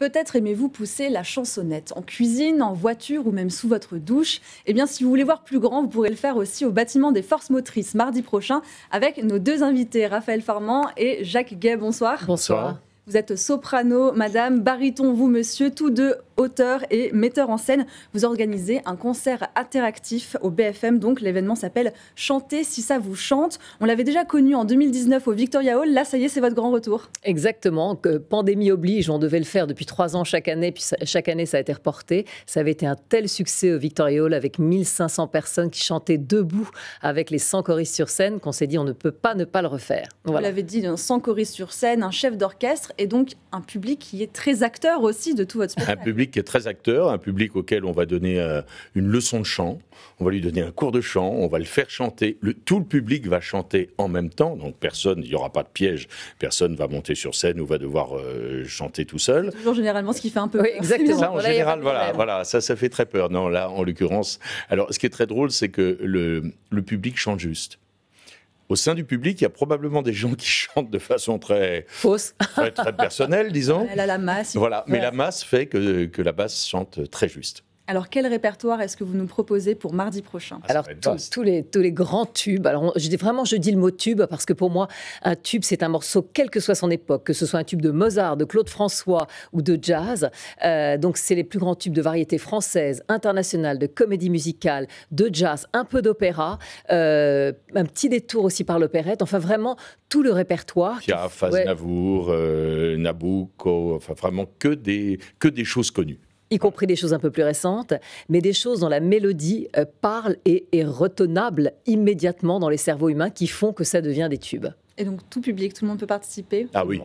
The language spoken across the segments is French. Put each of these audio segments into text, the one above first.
Peut-être aimez-vous pousser la chansonnette en cuisine, en voiture ou même sous votre douche. Eh bien, si vous voulez voir plus grand, vous pourrez le faire aussi au bâtiment des Forces Motrices mardi prochain avec nos deux invités, Raphaël Farman et Jacques Gay. Bonsoir. Bonsoir. Vous êtes soprano, madame, baryton, vous, monsieur, tous deux auteurs et metteurs en scène. Vous organisez un concert interactif au BFM, donc l'événement s'appelle « Chantez si ça vous chante ». On l'avait déjà connu en 2019 au Victoria Hall, là ça y est, c'est votre grand retour. Exactement, que pandémie oblige, on devait le faire depuis 3 ans chaque année, puis chaque année ça a été reporté. Ça avait été un tel succès au Victoria Hall avec 1500 personnes qui chantaient debout avec les 100 choristes sur scène qu'on s'est dit on ne peut pas ne pas le refaire. Voilà. Vous l'avez dit, 100 choristes sur scène, un chef d'orchestre et donc un public qui est très acteur aussi de tout votre spectacle. Un public qui est très acteur, un public auquel on va donner une leçon de chant, on va lui donner un cours de chant, on va le faire chanter. Tout le public va chanter en même temps, donc il n'y aura pas de piège, personne va monter sur scène ou va devoir chanter tout seul. C'est toujours généralement ce qui fait un peu peur. Oui, exactement. Ça, en général, voilà, ça fait très peur. Non, là, en l'occurrence, alors ce qui est très drôle, c'est que le public chante juste. Au sein du public, il y a probablement des gens qui chantent de façon très fausse, très personnelle, disons. Elle a la masse. Voilà, mais la masse fait que la basse chante très juste. Alors, quel répertoire est-ce que vous nous proposez pour mardi prochain ? Alors, tous les grands tubes. Alors, je dis le mot tube parce que pour moi, un tube, c'est un morceau, quelle que soit son époque, que ce soit un tube de Mozart, de Claude François ou de jazz. Donc, c'est les plus grands tubes de variété française, internationale, de comédie musicale, de jazz, un peu d'opéra, un petit détour aussi par l'opérette. Enfin, vraiment, tout le répertoire. Piaf, Aznavour, Nabucco, enfin, vraiment que des choses connues. Y compris des choses un peu plus récentes, mais des choses dont la mélodie parle et est retenable immédiatement dans les cerveaux humains qui font que ça devient des tubes. Et donc tout public, tout le monde peut participer ? Ah oui,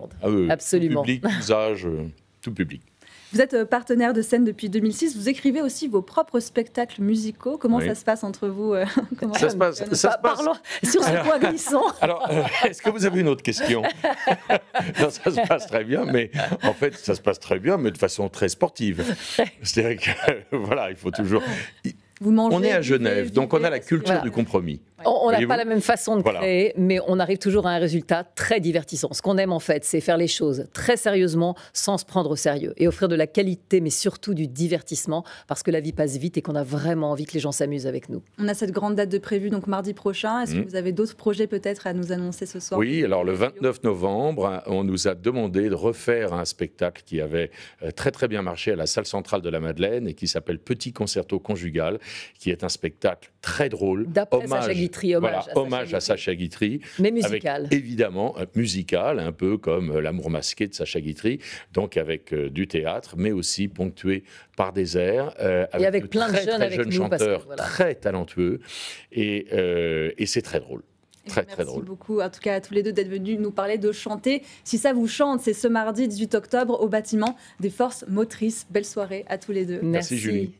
absolument. Tout public, tous âges, tout public. Vous êtes partenaire de scène depuis 2006, vous écrivez aussi vos propres spectacles musicaux. Comment ça se passe entre vous Ça se passe. Parlons sur ce point glissant. Alors, est-ce que vous avez une autre question ? Non, ça se passe très bien, mais en fait, ça se passe très bien, mais de façon très sportive. C'est-à-dire que, voilà, il faut toujours... On est à Genève, donc on a la culture du compromis. On n'a pas la même façon de créer, mais on arrive toujours à un résultat très divertissant. Ce qu'on aime en fait, c'est faire les choses très sérieusement, sans se prendre au sérieux, et offrir de la qualité, mais surtout du divertissement, parce que la vie passe vite et qu'on a vraiment envie que les gens s'amusent avec nous. On a cette grande date de prévue, donc mardi prochain. Est-ce que vous avez d'autres projets peut-être à nous annoncer ce soir ? Oui, alors le 29 novembre, on nous a demandé de refaire un spectacle qui avait très très bien marché à la salle centrale de la Madeleine et qui s'appelle Petit Concerto Conjugal, qui est un spectacle très drôle. D'après Sacha Guitry, hommage à Sacha Guitry. Mais musical. Avec, évidemment, musical, un peu comme L'amour masqué de Sacha Guitry, donc avec du théâtre, mais aussi ponctué par des airs, avec plein de jeunes chanteurs très talentueux, et c'est très drôle. Très drôle. Merci beaucoup, en tout cas à tous les deux d'être venus nous parler de chanter. Si ça vous chante, c'est ce mardi 18 octobre au bâtiment des Forces Motrices. Belle soirée à tous les deux. Merci Julie.